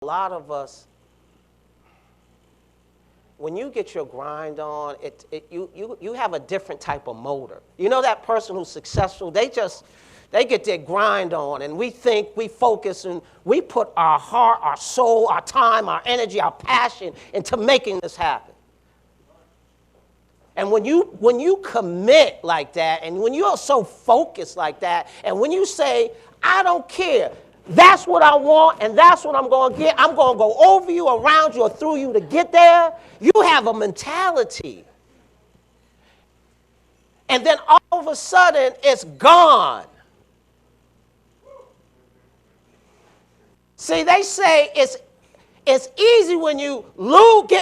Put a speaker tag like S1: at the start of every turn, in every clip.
S1: lot of us, when you get your grind on, you have a different type of motor. You know that person who's successful, they get their grind on, and we think, we focus, and we put our heart, our soul, our time, our energy, our passion into making this happen. And when you commit like that, and when you're so focused like that, and when you say, I don't care, that's what I want, and that's what I'm going to get, I'm going to go over you, around you, or through you to get there, you have a mentality. And then all of a sudden, it's gone. See, they say it's easy when you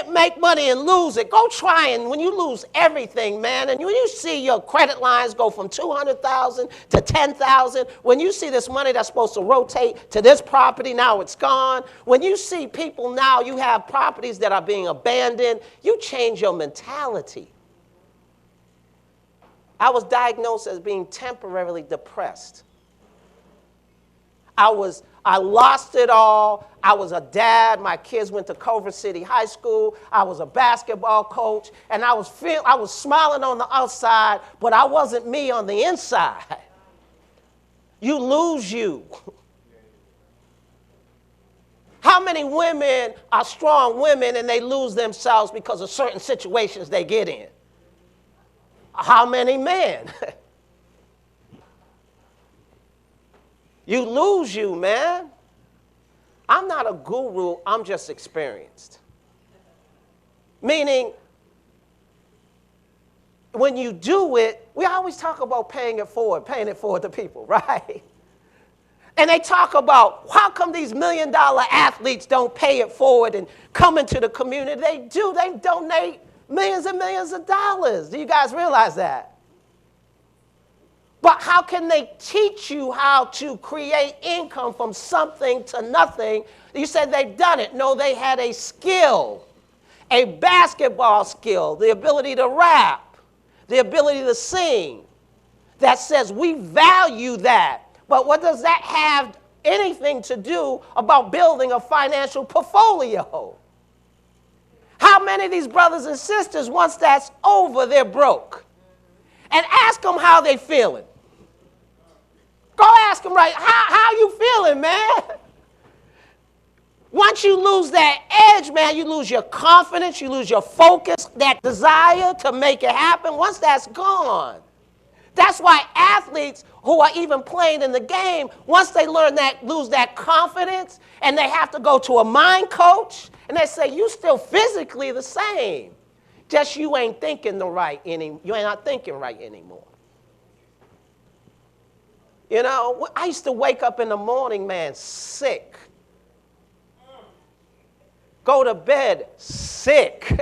S1: make money and lose it. Go try and when you lose everything, man, and when you see your credit lines go from $200,000 to $10,000, when you see this money that's supposed to rotate to this property, now it's gone. When you see people now, you have properties that are being abandoned, you change your mentality. I was diagnosed as being temporarily depressed. I lost it all. I was a dad. My kids went to Culver City High School. I was a basketball coach, and I was smiling on the outside, but I wasn't me on the inside. You lose you. How many women are strong women and they lose themselves because of certain situations they get in? How many men? You lose you, man. I'm not a guru, I'm just experienced. Meaning, when you do it, we always talk about paying it forward to people, right? And they talk about how come these $1 million athletes don't pay it forward and come into the community. They do, they donate millions and millions of dollars. Do you guys realize that? But how can they teach you how to create income from something to nothing? You said they've done it. No, they had a skill, a basketball skill, the ability to rap, the ability to sing. That says we value that. But what does that have anything to do about building a financial portfolio? How many of these brothers and sisters, once that's over, they're broke? And ask them how they feeling. Go ask them, right, how you feeling, man? Once you lose that edge, man, you lose your confidence, you lose your focus, that desire to make it happen. Once that's gone. That's why athletes who are even playing in the game, once they lose that confidence, and they have to go to a mind coach, and they say, you still physically the same. Just you ain't thinking you ain't not thinking right anymore. You know, I used to wake up in the morning, man, sick. Go to bed sick.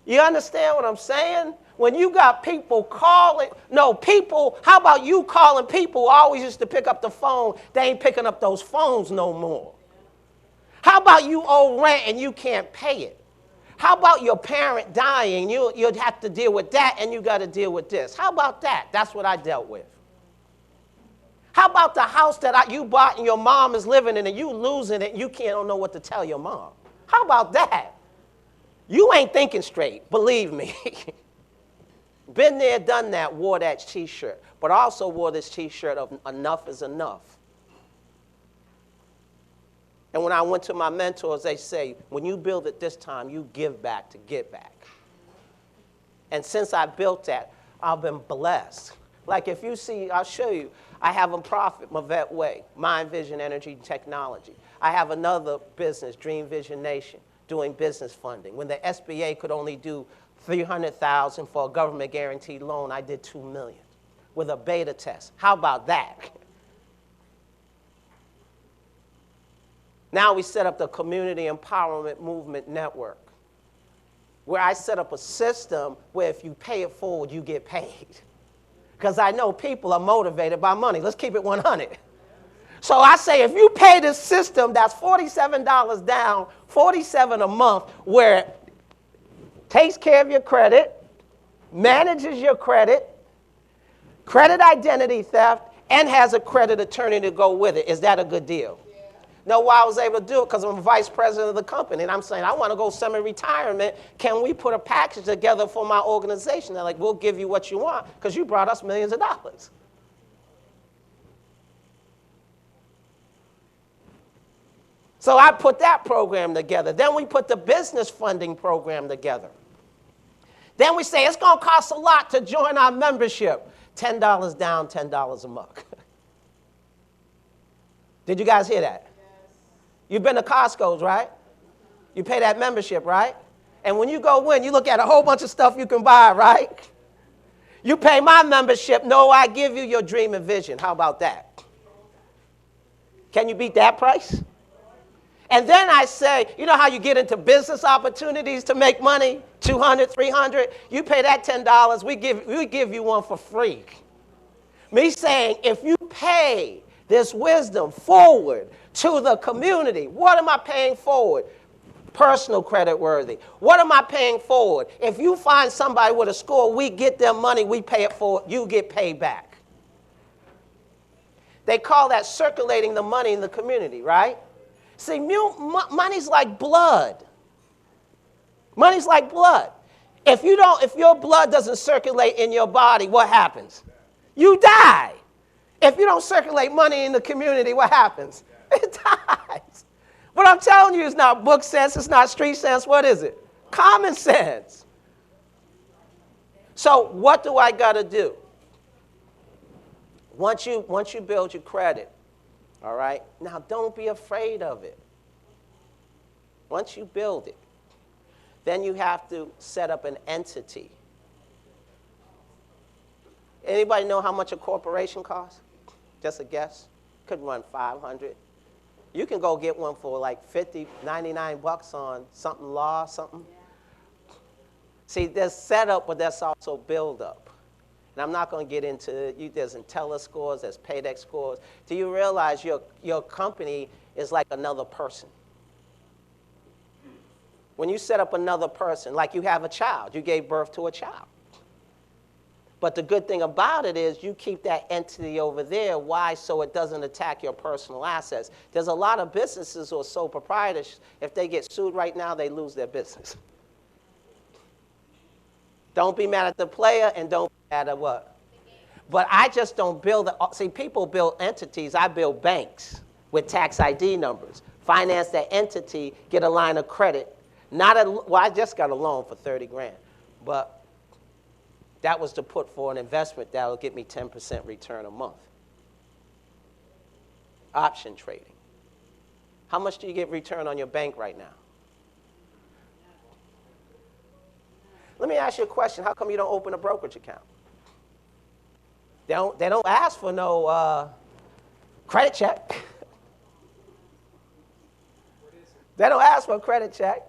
S1: You understand what I'm saying? When you got people calling, how about you calling people who always used to pick up the phone, they ain't picking up those phones no more. How about you owe rent and you can't pay it? How about your parent dying? You'd have to deal with that, and you got to deal with this. How about that? That's what I dealt with. How about the house that you bought and your mom is living in, and you losing it, and you don't know what to tell your mom? How about that? You ain't thinking straight, believe me. Been there, done that, wore that T-shirt, but also wore this T-shirt of enough is enough. And when I went to my mentors, they say, when you build it this time, you give back to get back. And since I built that, I've been blessed. Like if you see, I'll show you, I have a profit, Mavette Way, Mind Vision Energy Technology. I have another business, Dream Vision Nation, doing business funding. When the SBA could only do $300,000 for a government guaranteed loan, I did $2 million with a beta test. How about that? Now we set up the Community Empowerment Movement Network, where I set up a system where if you pay it forward, you get paid. Because I know people are motivated by money. Let's keep it 100. So I say if you pay this system, that's $47 down, $47 a month, where it takes care of your credit, manages your credit identity theft, and has a credit attorney to go with it. Is that a good deal? Know why I was able to do it? Because I'm vice president of the company. And I'm saying, I want to go semi-retirement. Can we put a package together for my organization? They're like, we'll give you what you want because you brought us millions of dollars. So I put that program together. Then we put the business funding program together. Then we say, it's going to cost a lot to join our membership. $10 down, $10 a month. Did you guys hear that? You've been to Costco's, right? You pay that membership, right? And when you go in, you look at a whole bunch of stuff you can buy, right? You pay my membership. No, I give you your dream and vision. How about that? Can you beat that price? And then I say, you know how you get into business opportunities to make money? $200, $300. You pay that $10. We give you one for free. Me saying, if you pay this wisdom forward to the community, what am I paying forward? Personal credit worthy. What am I paying forward? If you find somebody with a score, we get their money, we pay it forward, you get paid back. They call that circulating the money in the community, right? See, money's like blood. Money's like blood. If your blood doesn't circulate in your body, what happens? You die. If you don't circulate money in the community, what happens? It dies. What I'm telling you is not book sense, it's not street sense. What is it? Common sense. So what do I got to do? Once you build your credit, all right? Now, don't be afraid of it. Once you build it, then you have to set up an entity. Anybody know how much a corporation costs? Just a guess? Could run $500. You can go get one for like $50, $99 on something law, something. See, there's setup, but there's also build up. And I'm not going to get into it. There's Intella scores, there's Paydex scores. Do you realize your company is like another person? When you set up another person, like you have a child, you gave birth to a child. But the good thing about it is you keep that entity over there. Why? So it doesn't attack your personal assets. There's a lot of businesses who are sole proprietors. If they get sued right now, they lose their business. Don't be mad at the player and don't be mad at what? But I just don't build. See, people build entities. I build banks with tax ID numbers. Finance that entity, get a line of credit. Well, I just got a loan for 30 grand. But that was to put for an investment that will get me 10% return a month. Option trading. How much do you get return on your bank right now? Let me ask you a question. How come you don't open a brokerage account? They don't ask for no credit check. They don't ask for a credit check.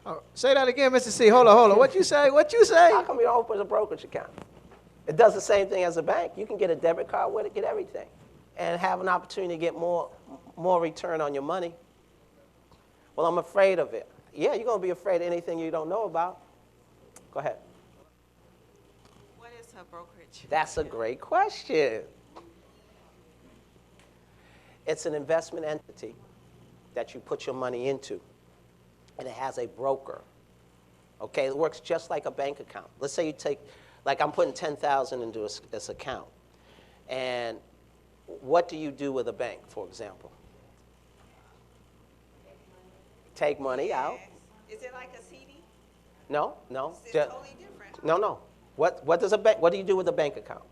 S2: Oh, say that again, Mr. C. Hold on. What you say?
S1: How come you don't open a brokerage account? It does the same thing as a bank. You can get a debit card with it, get everything, and have an opportunity to get more return on your money. Well, I'm afraid of it. Yeah, you're going to be afraid of anything you don't know about. Go ahead.
S3: What is a brokerage?
S1: That's a great question. It's an investment entity that you put your money into. And it has a broker. Okay, it works just like a bank account. Let's say you take, like I'm putting $10,000 into this account. And what do you do with a bank, for example? Take money out.
S3: Is it like a CD?
S1: No.
S3: It's totally different.
S1: No. What does a bank? What do you do with a bank account?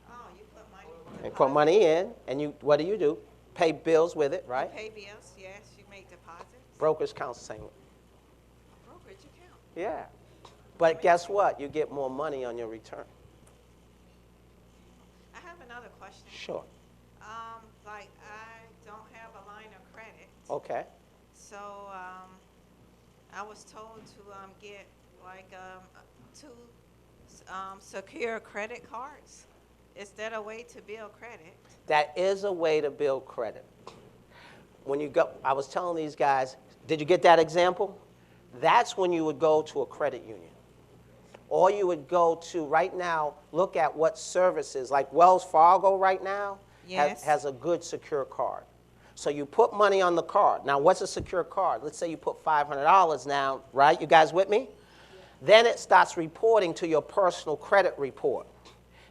S3: Oh, you put money.
S1: And put money in, and what do? Pay bills with it, right?
S3: You pay bills, yes. You make deposits.
S1: Brokerage account's the same way.
S3: A brokerage account.
S1: Yeah. But guess what? You get more money on your return.
S3: I have another question.
S1: Sure.
S3: Like I don't have a line of credit.
S1: Okay.
S3: So I was told to get like 2 secure credit cards. Is that a way to build credit?
S1: That is a way to build credit. When you go, I was telling these guys, did you get that example? That's when you would go to a credit union. Or you would go to, right now, look at what services, like Wells Fargo right now
S3: Yes.
S1: has a good secure card. So you put money on the card. Now, what's a secure card? Let's say you put $500 now, right? You guys with me? Then it starts reporting to your personal credit report.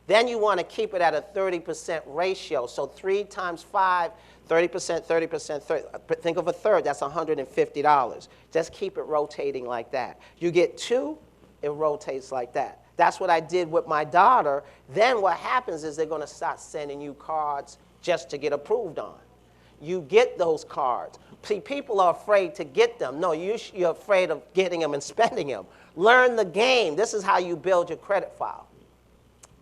S1: Then you want to keep it at a 30% ratio. So 3 times 5, 30%, 30%, 30. Think of a third, that's $150. Just keep it rotating like that. You get 2, it rotates like that. That's what I did with my daughter. Then what happens is they're going to start sending you cards just to get approved on. You get those cards. See, people are afraid to get them. No, you're afraid of getting them and spending them. Learn the game. This is how you build your credit file.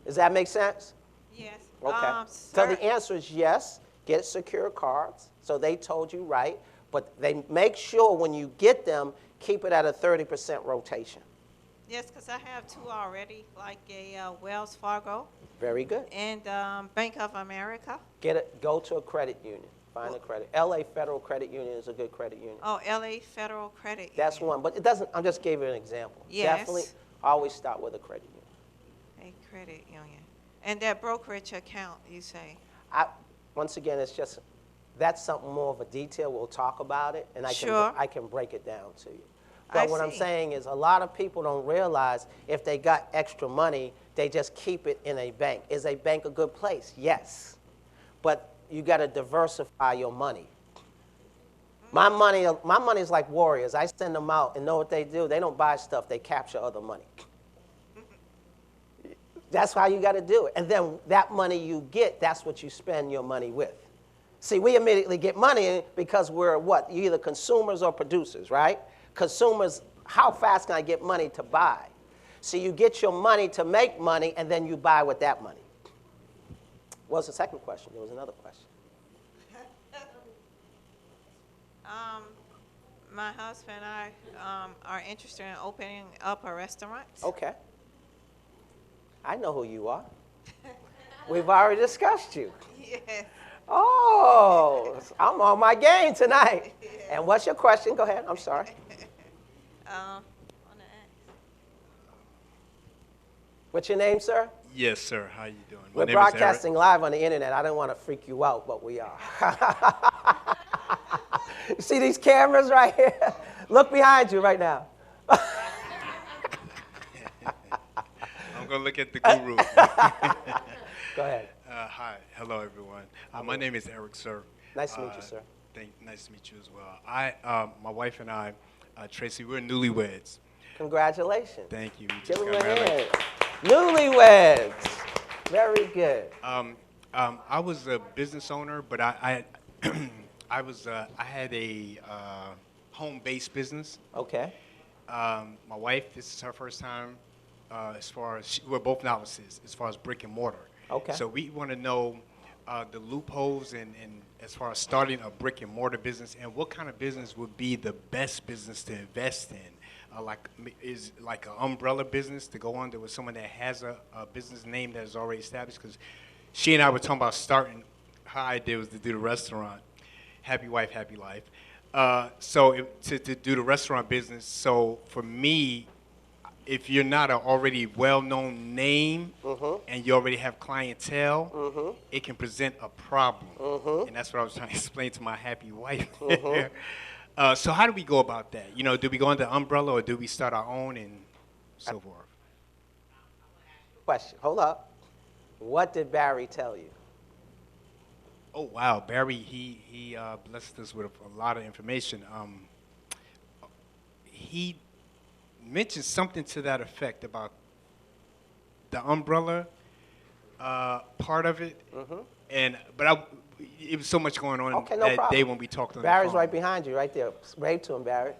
S1: Does that make sense?
S3: Yes.
S1: Okay. So
S3: Sir,
S1: the answer is yes, get secure cards. So they told you right, but they make sure when you get them, keep it at a 30% rotation.
S3: yes, because I have 2 already, like a Wells Fargo
S1: Very good.
S3: and Bank of America.
S1: Go to a credit union. Find a credit. LA Federal Credit Union is a good credit union.
S3: Oh, LA Federal Credit
S1: That's
S3: Union.
S1: one, but it doesn't, I just gave you an example.
S3: Yes.
S1: Definitely always start with a credit union.
S3: A credit union. And that brokerage account, you say?
S1: Once again, it's just, that's something more of a detail. We'll talk about it, and
S3: Sure.
S1: I can break it down to you.
S3: I
S1: But what I'm
S3: see.
S1: saying is a lot of people don't realize if they got extra money, they just keep it in a bank. Is a bank a good place? Yes. But you got to diversify your money. My money is like warriors. I send them out, and know what they do? They don't buy stuff. They capture other money. That's how you got to do it. And then that money you get, that's what you spend your money with. See, we immediately get money because we're what? You're either consumers or producers, right? Consumers, how fast can I get money to buy? So you get your money to make money, and then you buy with that money. What was the second question? There was another question.
S3: My husband and I are interested in opening up a restaurant.
S1: Okay. I know who you are. We've already discussed you.
S3: Yes.
S1: Oh, I'm on my game tonight. And what's your question? Go ahead. I'm sorry.
S3: Wanna ask. What's
S1: What's your name, sir?
S4: Yes, sir. How you doing?
S1: We're broadcasting live on the internet. I didn't want to freak you out, but we are. You see these cameras right here? Look behind you right now.
S4: I'm gonna look at the guru.
S1: Go ahead.
S4: Hi, hello everyone. My name is Eric, sir.
S1: Nice to meet you, sir.
S4: Nice to meet you as well. My wife and I, Tracy, we're newlyweds.
S1: Congratulations.
S4: Thank you. We
S1: Give
S4: just
S1: them
S4: got
S1: a
S4: married.
S1: hand. Newlyweds. Very good.
S4: I was a business owner, but I had a home-based business.
S1: Okay.
S4: My wife, this is her first time. As far as we're both novices, as far as brick and mortar.
S1: Okay.
S4: So we want to know the loopholes and as far as starting a brick and mortar business, and what kind of business would be the best business to invest in. Is like an umbrella business to go under with someone that has a business name that is already established? Because she and I were talking about starting. Her idea was to do the restaurant, Happy Wife, Happy Life. To do the restaurant business. So for me, if you're not an already well-known name and you already have clientele, it can present a problem. And that's what I was trying to explain to my happy wife. So how do we go about that? You know, do we go under umbrella or do we start our own and so forth?
S1: Question. Hold up. What did Barry tell you?
S4: Oh, wow. Barry, he blessed us with a lot of information. He mentioned something to that effect about the umbrella part of it. But it was so much going on
S1: Okay, no
S4: that
S1: problem.
S4: day when we talked on
S1: Barry's
S4: the phone.
S1: right behind you, right there. Wave to him, Barry.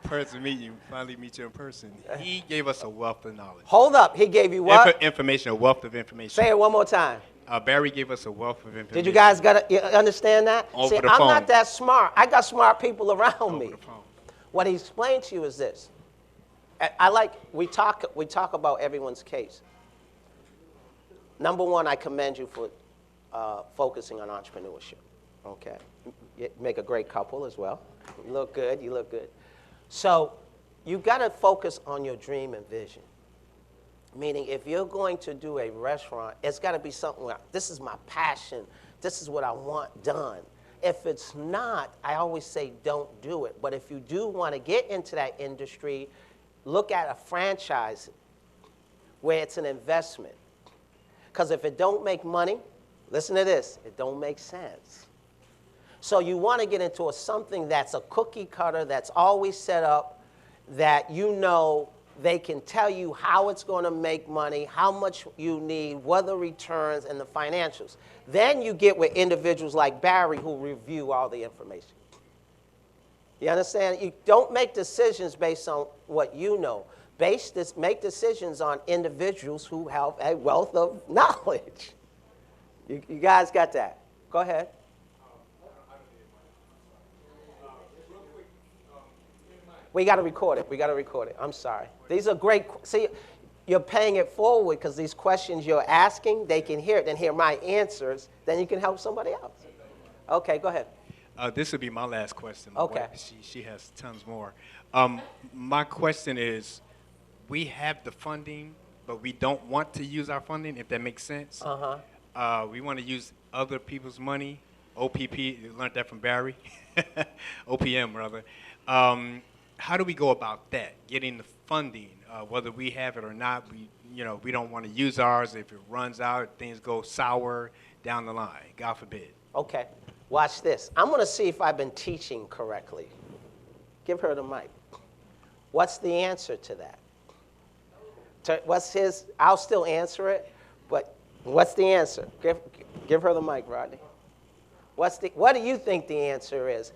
S4: First to meet you, finally meet you in person. He gave us a wealth of knowledge.
S1: Hold up. He gave you what?
S4: Information, a wealth of information.
S1: Say it one more time.
S4: Barry gave us a wealth of information.
S1: Did you guys you understand that?
S4: Over
S1: See,
S4: the
S1: I'm
S4: phone.
S1: not that smart. I got smart people around
S4: Over
S1: me.
S4: the phone.
S1: What he explained to you is this. We talk about everyone's case. Number one, I commend you for focusing on entrepreneurship. Okay, you make a great couple as well. You look good. You look good. So you got to focus on your dream and vision. Meaning, if you're going to do a restaurant, it's got to be something where this is my passion this is what I want done. If it's not, I always say don't do it. But if you do want to get into that industry, look at a franchise where it's an investment. Because if it don't make money, listen to this, it don't make sense. So you want to get into something that's a cookie cutter, that's always set up, that you know they can tell you how it's going to make money, how much you need, what the returns, and the financials. Then you get with individuals like Barry who review all the information. You understand? You don't make decisions based on what you know. Make decisions on individuals who have a wealth of knowledge. You guys got that? Go ahead. We got to record it. We got to record it. I'm sorry. These are great. See, you're paying it forward because these questions you're asking, they can hear it, then hear my answers, then you can help somebody else. Okay, go ahead.
S4: This would be my last question. My
S1: Okay.
S4: wife, she has tons more. My question is, we have the funding, but we don't want to use our funding, if that makes sense. We want to use other people's money. OPP, you learned that from Barry. OPM, rather. How do we go about that, getting the funding, whether we have it or not? We don't want to use ours. If it runs out, things go sour down the line, God forbid.
S1: Okay, watch this. I'm going to see if I've been teaching correctly. Give her the mic. What's the answer to that? I'll still answer it, but what's the answer? Give her the mic, Rodney. What do you think the answer is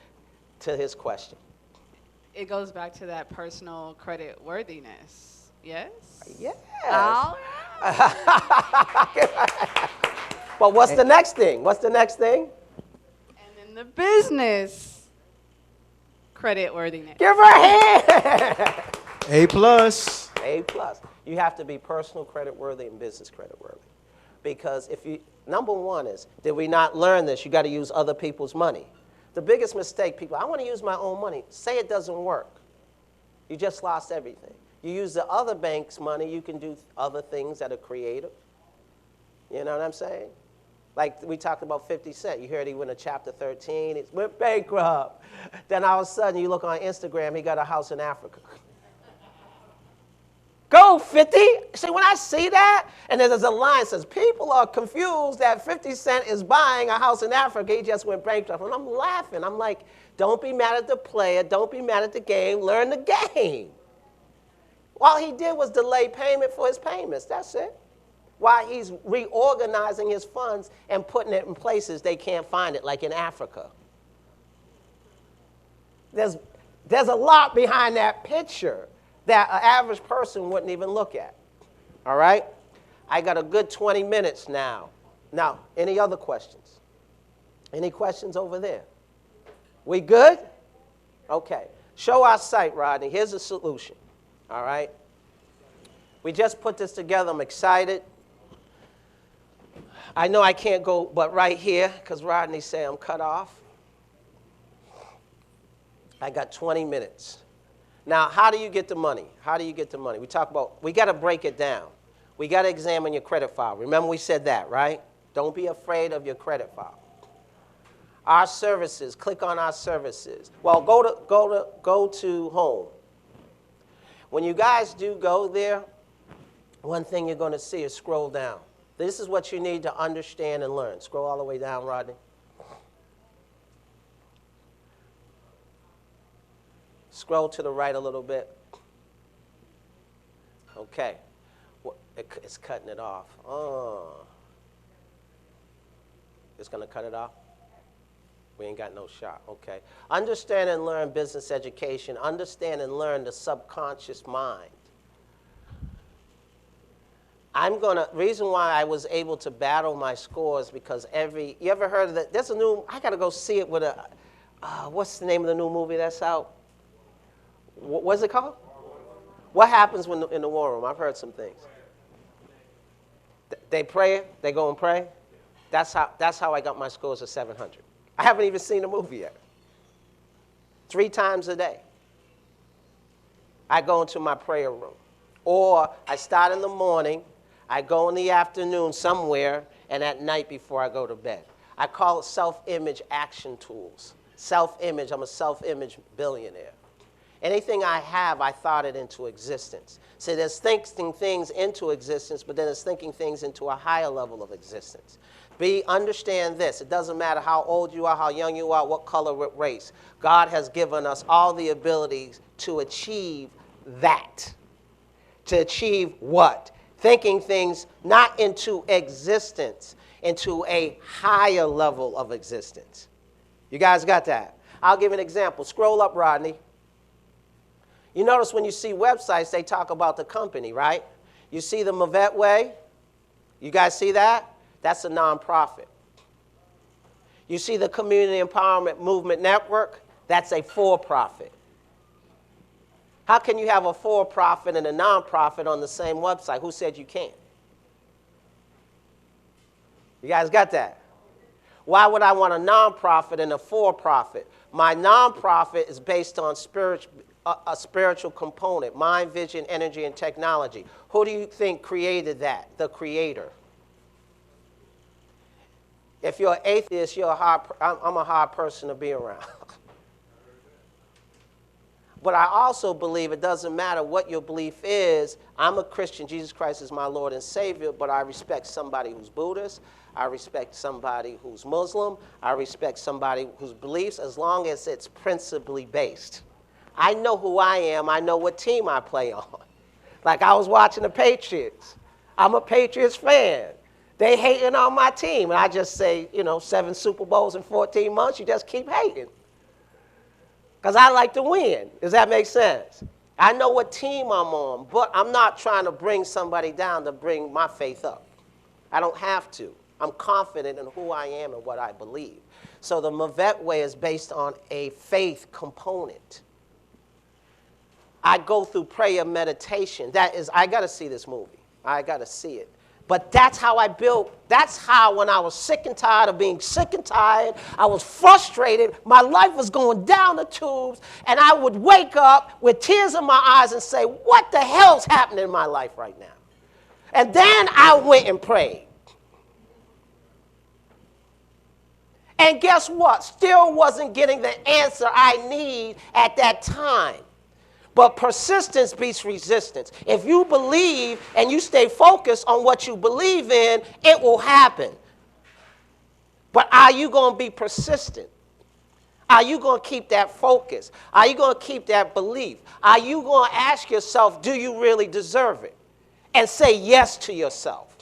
S1: to his question?
S5: It goes back to that personal credit worthiness. Yes?
S1: Yes.
S5: All
S1: But what's the next thing? What's the next thing?
S5: And then the business credit worthiness.
S1: Give her a hand.
S2: A plus.
S1: A plus. You have to be personal credit worthy and business credit worthy. Because number one is, did we not learn this? You got to use other people's money. The biggest mistake, people, I want to use my own money. Say it doesn't work. You just lost everything. You use the other bank's money, you can do other things that are creative. You know what I'm saying? Like we talked about 50 Cent. You heard he went to Chapter 13. He went bankrupt. Then all of a sudden, you look on Instagram, he got a house in Africa. Go, 50. See, when I see that, and there's a line that says, people are confused that 50 Cent is buying a house in Africa. He just went bankrupt. And I'm laughing. I'm like, don't be mad at the player. Don't be mad at the game. Learn the game. All he did was delay payment for his payments. That's it. While he's reorganizing his funds and putting it in places they can't find it, like in Africa. There's a lot behind that picture that an average person wouldn't even look at. All right? I got a good 20 minutes now. Now, any other questions? Any questions over there? We good? Okay. Show our site, Rodney. Here's the solution. All right? We just put this together. I'm excited. I know I can't go but right here because Rodney said I'm cut off. I got 20 minutes. Now, how do you get the money? How do you get the money? We got to break it down. We got to examine your credit file. Remember we said that, right? Don't be afraid of your credit file. Our services, click on our services. Well, go to home. When you guys do go there, one thing you're going to see is scroll down. This is what you need to understand and learn. Scroll all the way down, Rodney. Scroll to the right a little bit. Okay. It's cutting it off. Oh. It's going to cut it off? We ain't got no shot. Okay. Understand and learn business education. Understand and learn the subconscious mind. Reason why I was able to battle my scores because you ever heard of that? There's a new, I got to go see it with what's the name of the new movie that's out? What's it called? What happens in the war room? I've heard some things. They pray, they go and pray. That's how I got my scores of 700. I haven't even seen the movie yet. 3 times a day. I go into my prayer room. Or I start in the morning, I go in the afternoon somewhere, and at night before I go to bed. I call it self-image action tools. Self-image, I'm a self-image billionaire. Anything I have, I thought it into existence. So there's thinking things into existence, but then there's thinking things into a higher level of existence. Understand this. It doesn't matter how old you are, how young you are, what color, what race. God has given us all the abilities to achieve that. To achieve what? Thinking things not into existence, into a higher level of existence. You guys got that? I'll give an example. Scroll up, Rodney. You notice when you see websites, they talk about the company, right? You see the Mavet Way? You guys see that? That's a nonprofit. You see the Community Empowerment Movement Network? That's a for-profit. How can you have a for-profit and a nonprofit on the same website? Who said you can't? You guys got that? Why would I want a nonprofit and a for-profit? My nonprofit is based on a spiritual component, mind, vision, energy, and technology. Who do you think created that? The Creator. If you're an atheist, I'm a hard person to be around. But I also believe it doesn't matter what your belief is. I'm a Christian. Jesus Christ is my Lord and Savior, but I respect somebody who's Buddhist. I respect somebody who's Muslim. I respect somebody whose beliefs, as long as it's principally based. I know who I am. I know what team I play on. Like I was watching the Patriots. I'm a Patriots fan. They hating on my team. And I just say, 7 Super Bowls in 14 months, you just keep hating. Because I like to win. Does that make sense? I know what team I'm on, but I'm not trying to bring somebody down to bring my faith up. I don't have to. I'm confident in who I am and what I believe. So the Mavet Way is based on a faith component. I go through prayer meditation. I got to see this movie. I got to see it. But that's how I built, that's how when I was sick and tired of being sick and tired, I was frustrated, my life was going down the tubes, and I would wake up with tears in my eyes and say, what the hell's happening in my life right now? And then I went and prayed. And guess what? Still wasn't getting the answer I need at that time. But persistence beats resistance. If you believe and you stay focused on what you believe in, it will happen. But are you going to be persistent? Are you going to keep that focus? Are you going to keep that belief? Are you going to ask yourself, do you really deserve it? And say yes to yourself.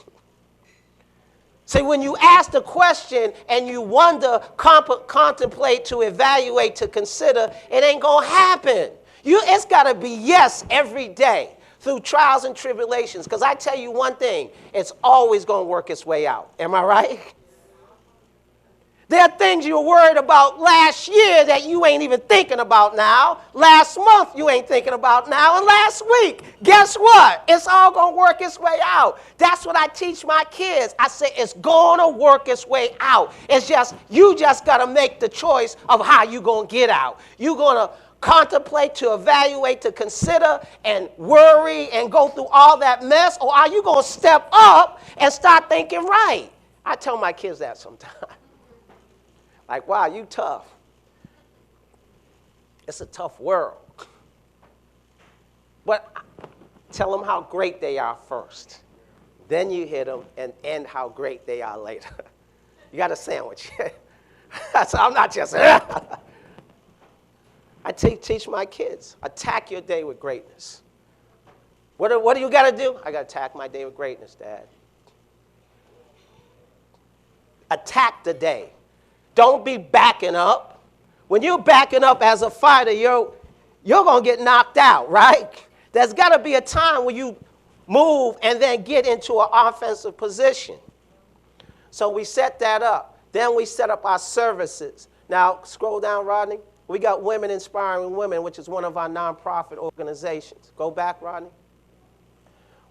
S1: See, when you ask the question and you wonder, contemplate, to evaluate, to consider, it ain't going to happen. It's got to be yes every day through trials and tribulations. Because I tell you one thing, it's always going to work its way out. Am I right? There are things you were worried about last year that you ain't even thinking about now. Last month you ain't thinking about now. And last week, guess what? It's all going to work its way out. That's what I teach my kids. I say it's going to work its way out. It's just, you just got to make the choice of how you going to get out. You're going to contemplate, to evaluate, to consider, and worry, and go through all that mess? Or are you going to step up and start thinking right? I tell my kids that sometimes. Like, wow, you tough. It's a tough world. But tell them how great they are first. Then you hit them and end how great they are later. You got a sandwich. So I'm not just... I teach my kids, attack your day with greatness. What do you got to do? I got to attack my day with greatness, Dad. Attack the day. Don't be backing up. When you're backing up as a fighter, you're going to get knocked out, right? There's got to be a time when you move and then get into an offensive position. So we set that up. Then we set up our services. Now, scroll down, Rodney. We got Women Inspiring Women, which is one of our nonprofit organizations. Go back, Rodney.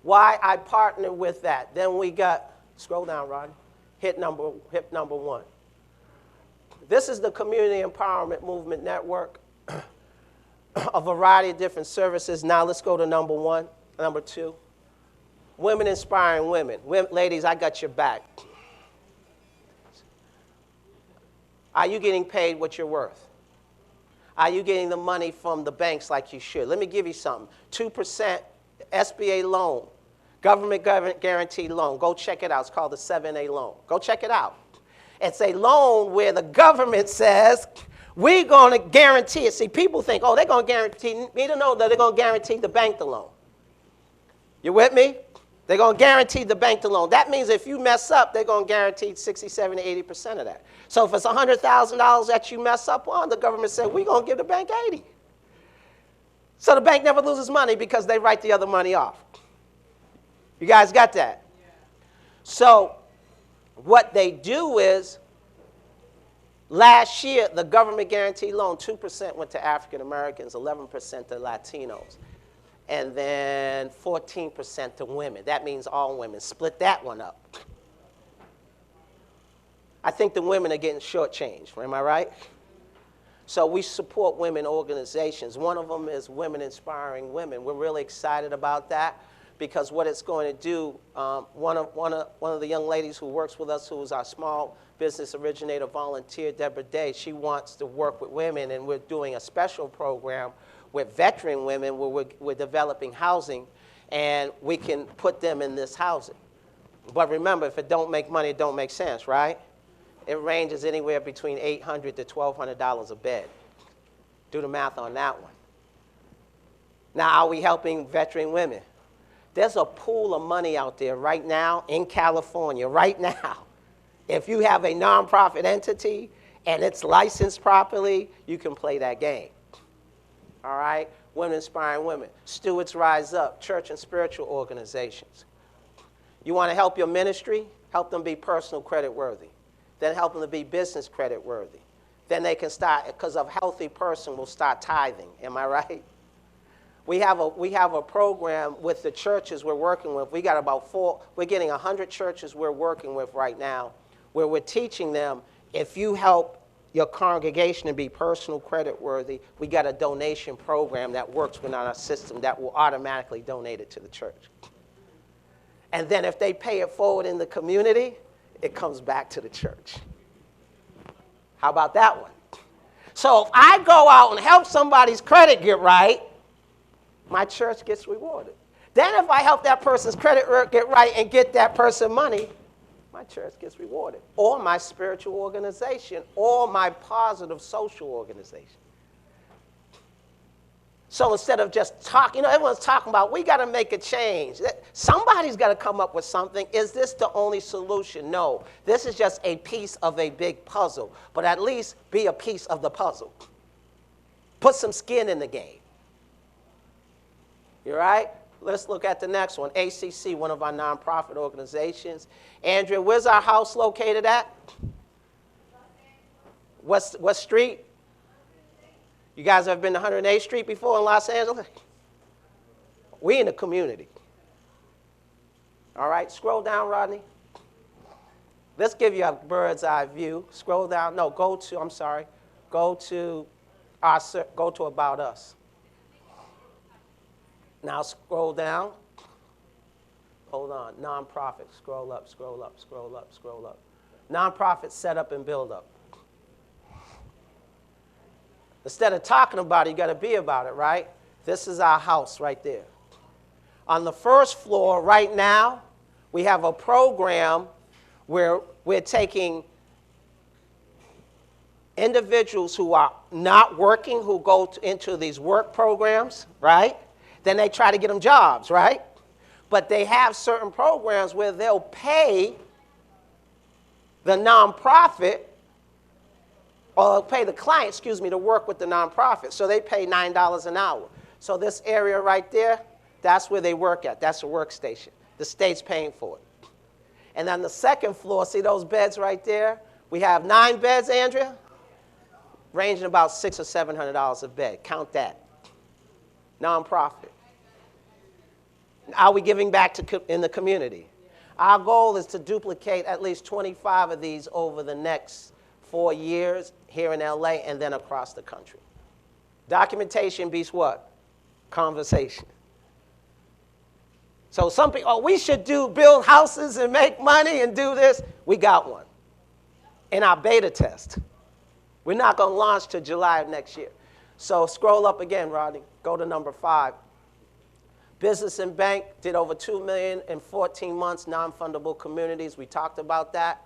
S1: Why I partner with that. Then we got, scroll down, Rodney. Hit number 1. This is the Community Empowerment Movement Network. A variety of different services. Now let's go to number 2. Women Inspiring Women. Ladies, I got your back. Are you getting paid what you're worth? Are you getting the money from the banks like you should? Let me give you something. 2% SBA loan, government guaranteed loan. Go check it out. It's called the 7A loan. Go check it out. It's a loan where the government says, we're going to guarantee it. See, people think, oh, they're going to guarantee. Me to know that they're going to guarantee the bank the loan. You with me? They're going to guarantee the bank the loan. That means if you mess up, they're going to guarantee 60, 70, 80% of that. So if it's $100,000 that you mess up on, the government said, we're going to give the bank 80. So the bank never loses money because they write the other money off. You guys got that? Yeah. So what they do is, last year, the government guaranteed loan, 2% went to African Americans, 11% to Latinos, and then 14% to women. That means all women. Split that one up. I think the women are getting shortchanged. Am I right? So we support women organizations. One of them is Women Inspiring Women. We're really excited about that because what it's going to do, one of the young ladies who works with us, who is our small business originator volunteer, Deborah Day, she wants to work with women, and we're doing a special program with veteran women where we're developing housing, and we can put them in this housing. But remember, if it don't make money, it don't make sense, right? It ranges anywhere between $800 to $1,200 a bed. Do the math on that one. Now, are we helping veteran women? There's a pool of money out there right now in California, right now. If you have a nonprofit entity and it's licensed properly, you can play that game. All right? Women Inspiring Women. Stewards Rise Up, church and spiritual organizations. You want to help your ministry? Help them be personal credit worthy. Then help them to be business credit worthy. Then they can start, because a healthy person will start tithing. Am I right? We have a program with the churches we're working with. We got about we're getting 100 churches we're working with right now, where we're teaching them, if you help your congregation to be personal credit worthy, we got a donation program that works within our system that will automatically donate it to the church. And then if they pay it forward in the community, it comes back to the church. How about that one? So if I go out and help somebody's credit get right, my church gets rewarded. Then if I help that person's credit get right and get that person money, my church gets rewarded. Or my spiritual organization, or my positive social organization. So instead of just talking, everyone's talking about, we got to make a change. Somebody's got to come up with something. Is this the only solution? No. This is just a piece of a big puzzle. But at least be a piece of the puzzle. Put some skin in the game. You all right? Let's look at the next one. ACC, one of our nonprofit organizations. Andrea, where's our house located at? What street? You guys have been to 108th Street before in Los Angeles? We in the community. All right, scroll down, Rodney. Let's give you a bird's eye view. Scroll down. No, go to About Us. Now scroll down. Hold on. Nonprofit. Scroll up, scroll up, scroll up, scroll up. Nonprofit set up and build up. Instead of talking about it, you got to be about it, right? This is our house right there. On the first floor right now, we have a program where we're taking individuals who are not working, who go into these work programs, right? Then they try to get them jobs, right? But they have certain programs where they'll pay the nonprofit, or pay the client, to work with the nonprofit. So they pay $9 an hour. So this area right there, that's where they work at. That's a workstation. The state's paying for it. And on the second floor, see those beds right there? We have 9 beds, Andrea, ranging about $600 or $700 a bed. Count that. Nonprofit. Are we giving back in the community? Our goal is to duplicate at least 25 of these over the next 4 years here in LA and then across the country. Documentation beats what? Conversation. So some people, we should build houses and make money and do this. We got one in our beta test. We're not going to launch till July of next year. So scroll up again, Rodney. Go to number 5. Business and bank did over $2 million in 14 months, non-fundable communities. We talked about that.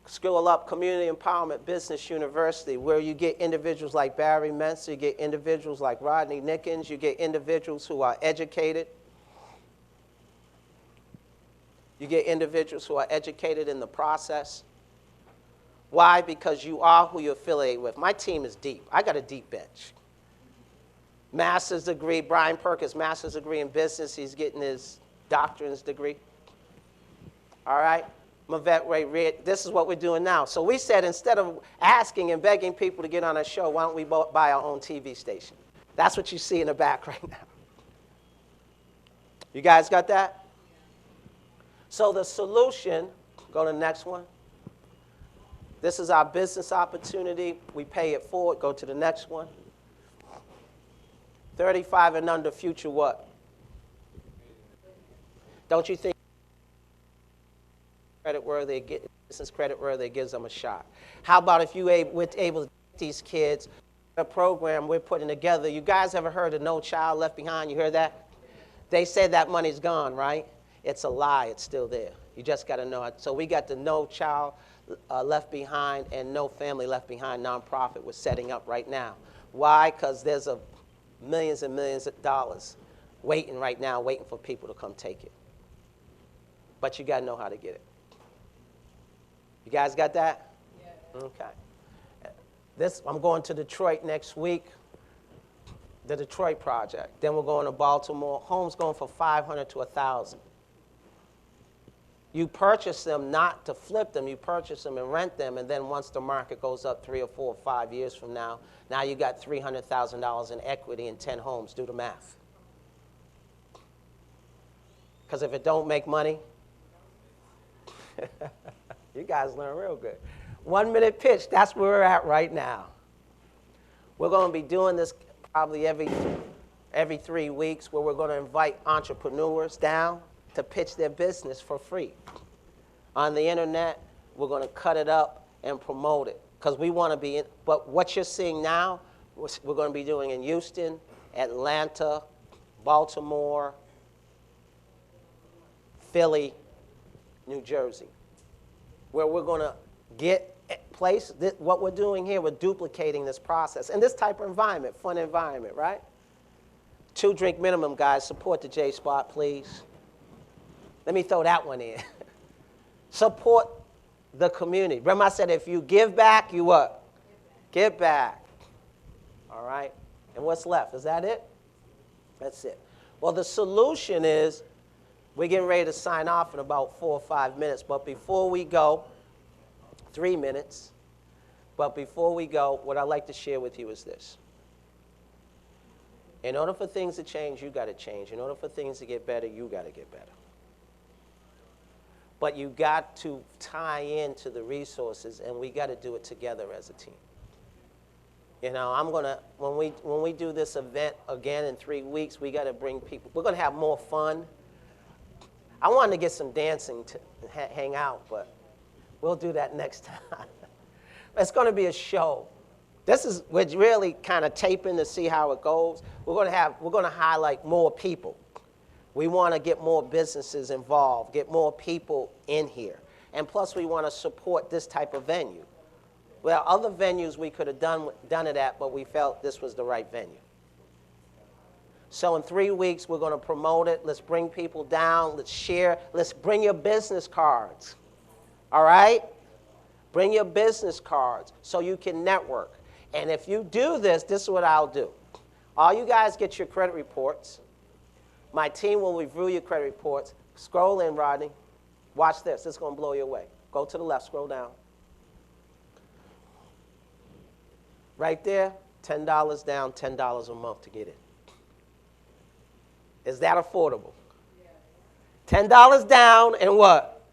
S1: Scroll up, Community Empowerment Business University, where you get individuals like Barry Mensa, you get individuals like Rodney Nickens, you get individuals who are educated. You get individuals who are educated in the process. Why? Because you are who you affiliate with. My team is deep. I got a deep bench. Master's degree, Brian Perkins, master's degree in business. He's getting his doctorate's degree. All right? Mavette Ray Reed, this is what we're doing now. So we said instead of asking and begging people to get on our show, why don't we buy our own TV station? That's what you see in the back right now. You guys got that? So the solution, go to the next one. This is our business opportunity. We pay it forward. Go to the next one. 35 and under, future what? Don't you think business credit-worthy, it gives them a shot? How about if we're able to get these kids a program we're putting together? You guys ever heard of No Child Left Behind? You heard that? They said that money's gone, right? It's a lie. It's still there. You just got to know it. So we got the No Child Left Behind and No Family Left Behind nonprofit we're setting up right now. Why? Because there's millions and millions of dollars waiting right now, waiting for people to come take it. But you got to know how to get it. You guys got that? Yeah. Okay. I'm going to Detroit next week, the Detroit project. Then we're going to Baltimore. Homes going for $500 to $1,000. You purchase them not to flip them. You purchase them and rent them, and then once the market goes up 3 or 4 or 5 years from now you got $300,000 in equity in 10 homes. Do the math. Because if it don't make money, you guys learn real good. 1 minute pitch, that's where we're at right now. We're going to be doing this probably every 3 weeks, where we're going to invite entrepreneurs down to pitch their business for free. On the internet, we're going to cut it up and promote it, because we want to be in. But what you're seeing now, we're going to be doing in Houston, Atlanta, Baltimore, Philly, New Jersey, where we're going to get what we're doing here, we're duplicating this process. And this type of environment, fun environment, right? 2 drink minimum, guys. Support the J-Spot, please. Let me throw that one in. Support the community. Remember I said if you give back, you what? Give back. All right? And what's left? Is that it? That's it. Well, the solution is we're getting ready to sign off in about 4 or 5 minutes. But before we go, 3 minutes. But before we go, what I'd like to share with you is this. In order for things to change, you got to change. In order for things to get better, you got to get better. But you got to tie into the resources, and we got to do it together as a team. You know, when we do this event again in 3 weeks, we got to bring people. We're going to have more fun. I wanted to get some dancing to hang out, but we'll do that next time. It's going to be a show. We're really kind of taping to see how it goes. We're going to highlight more people. We want to get more businesses involved, get more people in here. And plus, we want to support this type of venue. Well, other venues we could have done it at, but we felt this was the right venue. So in 3 weeks, we're going to promote it. Let's bring people down. Let's share. Let's bring your business cards. All right? Bring your business cards so you can network. And if you do this, this is what I'll do. All you guys get your credit reports. My team will review your credit reports. Scroll in, Rodney. Watch this. This is going to blow you away. Go to the left. Scroll down. Right there, $10 down, $10 a month to get it. Is that affordable? $10 down and what?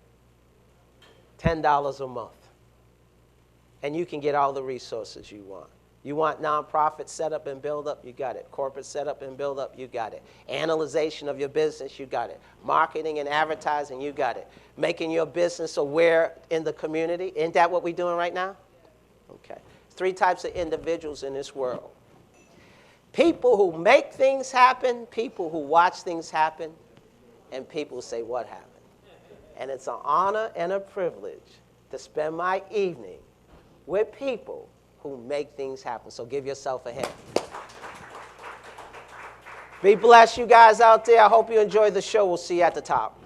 S1: $10 a month. And you can get all the resources you want. You want nonprofit setup and build up, you got it. Corporate setup and build up, you got it. Analyzation of your business, you got it. Marketing and advertising, you got it. Making your business aware in the community. Isn't that what we're doing right now? Okay. 3 types of individuals in this world. People who make things happen, people who watch things happen, and people who say, what happened? And it's an honor and a privilege to spend my evening with people who make things happen. So give yourself a hand. Be blessed, you guys out there. I hope you enjoyed the show. We'll see you at the top.